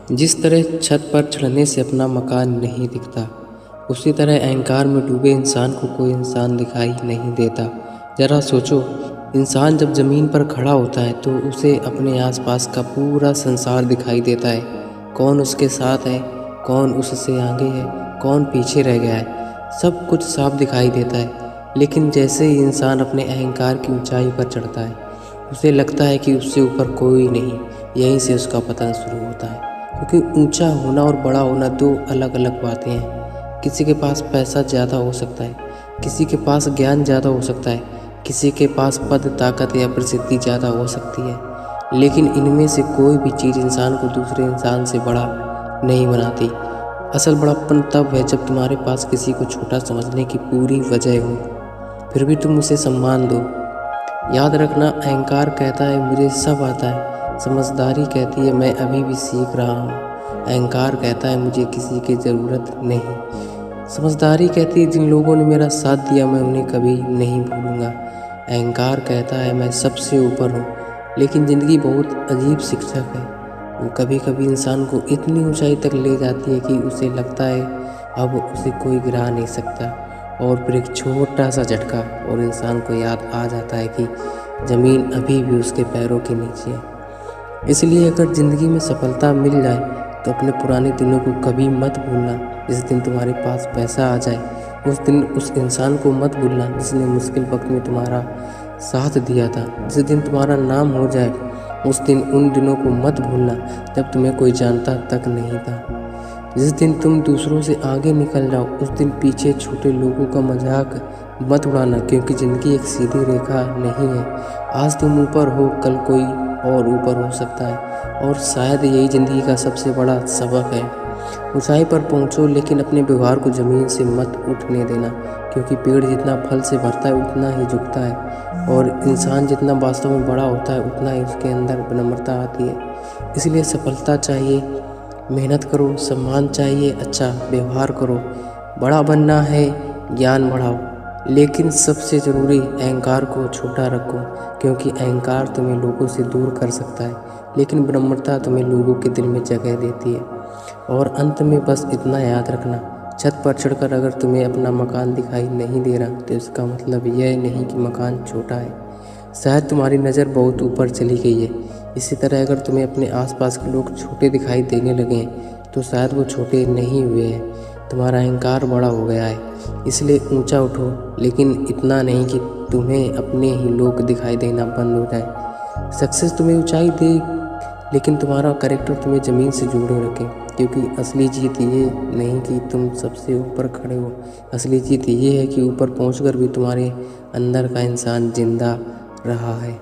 जिस तरह छत पर चढ़ने से अपना मकान नहीं दिखता, उसी तरह अहंकार में डूबे इंसान को कोई इंसान दिखाई नहीं देता। ज़रा सोचो, इंसान जब ज़मीन पर खड़ा होता है तो उसे अपने आसपास का पूरा संसार दिखाई देता है। कौन उसके साथ है, कौन उससे आगे है, कौन पीछे रह गया है, सब कुछ साफ दिखाई देता है। लेकिन जैसे ही इंसान अपने अहंकार की ऊंचाई पर चढ़ता है, उसे लगता है कि उससे ऊपर कोई नहीं। यहीं से उसका पतन शुरू होता है, क्योंकि ऊंचा होना और बड़ा होना दो अलग अलग बातें हैं। किसी के पास पैसा ज़्यादा हो सकता है, किसी के पास ज्ञान ज़्यादा हो सकता है, किसी के पास पद, ताकत या प्रसिद्धि ज़्यादा हो सकती है, लेकिन इनमें से कोई भी चीज़ इंसान को दूसरे इंसान से बड़ा नहीं बनाती। असल बड़प्पन तब है जब तुम्हारे पास किसी को छोटा समझने की पूरी वजह हो, फिर भी तुम उसे सम्मान दो। याद रखना, अहंकार कहता है मुझे सब आता है, समझदारी कहती है मैं अभी भी सीख रहा हूँ। अहंकार कहता है मुझे किसी की ज़रूरत नहीं। समझदारी कहती है जिन लोगों ने मेरा साथ दिया मैं उन्हें कभी नहीं भूलूंगा। अहंकार कहता है मैं सबसे ऊपर हूँ, लेकिन ज़िंदगी बहुत अजीब शिक्षक है। वो कभी कभी इंसान को इतनी ऊंचाई तक ले जाती है कि उसे लगता है अब उसे कोई गिरा नहीं सकता, और फिर एक छोटा सा झटका और इंसान को याद आ जाता है कि ज़मीन अभी भी उसके पैरों के नीचे है। इसलिए अगर ज़िंदगी में सफलता मिल जाए तो अपने पुराने दिनों को कभी मत भूलना। जिस दिन तुम्हारे पास पैसा आ जाए, उस दिन उस इंसान को मत भूलना जिसने मुश्किल वक्त में तुम्हारा साथ दिया था। जिस दिन तुम्हारा नाम हो जाए, उस दिन उन दिनों को मत भूलना जब तुम्हें कोई जानता तक नहीं था। जिस दिन तुम दूसरों से आगे निकल जाओ, उस दिन पीछे छोटे लोगों का मजाक मत उड़ाना, क्योंकि ज़िंदगी एक सीधी रेखा नहीं है। आज तुम ऊपर हो, कल कोई और ऊपर हो सकता है, और शायद यही ज़िंदगी का सबसे बड़ा सबक है। ऊंचाई पर पहुंचो, लेकिन अपने व्यवहार को ज़मीन से मत उठने देना, क्योंकि पेड़ जितना फल से भरता है उतना ही झुकता है, और इंसान जितना वास्तव में बड़ा होता है उतना ही उसके अंदर विनम्रता आती है। इसलिए सफलता चाहिए, मेहनत करो, सम्मान चाहिए, अच्छा व्यवहार करो। बड़ा बनना है, ज्ञान बढ़ाओ, लेकिन सबसे ज़रूरी अहंकार को छोटा रखो, क्योंकि अहंकार तुम्हें लोगों से दूर कर सकता है, लेकिन विनम्रता तुम्हें लोगों के दिल में जगह देती है। और अंत में बस इतना याद रखना, छत पर चढ़कर अगर तुम्हें अपना मकान दिखाई नहीं दे रहा तो इसका मतलब यह नहीं कि मकान छोटा है। शायद तुम्हारी नज़र बहुत ऊपर चली गई है। इसी तरह अगर तुम्हें अपने आसपास के लोग छोटे दिखाई देने लगे हैं तो शायद वो छोटे नहीं हुए हैं, तुम्हारा अहंकार बड़ा हो गया है। इसलिए ऊंचा उठो, लेकिन इतना नहीं कि तुम्हें अपने ही लोग दिखाई देना बंद हो जाए। सक्सेस तुम्हें ऊंचाई दे, लेकिन तुम्हारा कैरेक्टर तुम्हें ज़मीन से जोड़े रखे, क्योंकि असली जीत ये नहीं कि तुम सबसे ऊपर खड़े हो। असली जीत ये है कि ऊपर पहुंचकर भी तुम्हारे अंदर का इंसान जिंदा रहा है।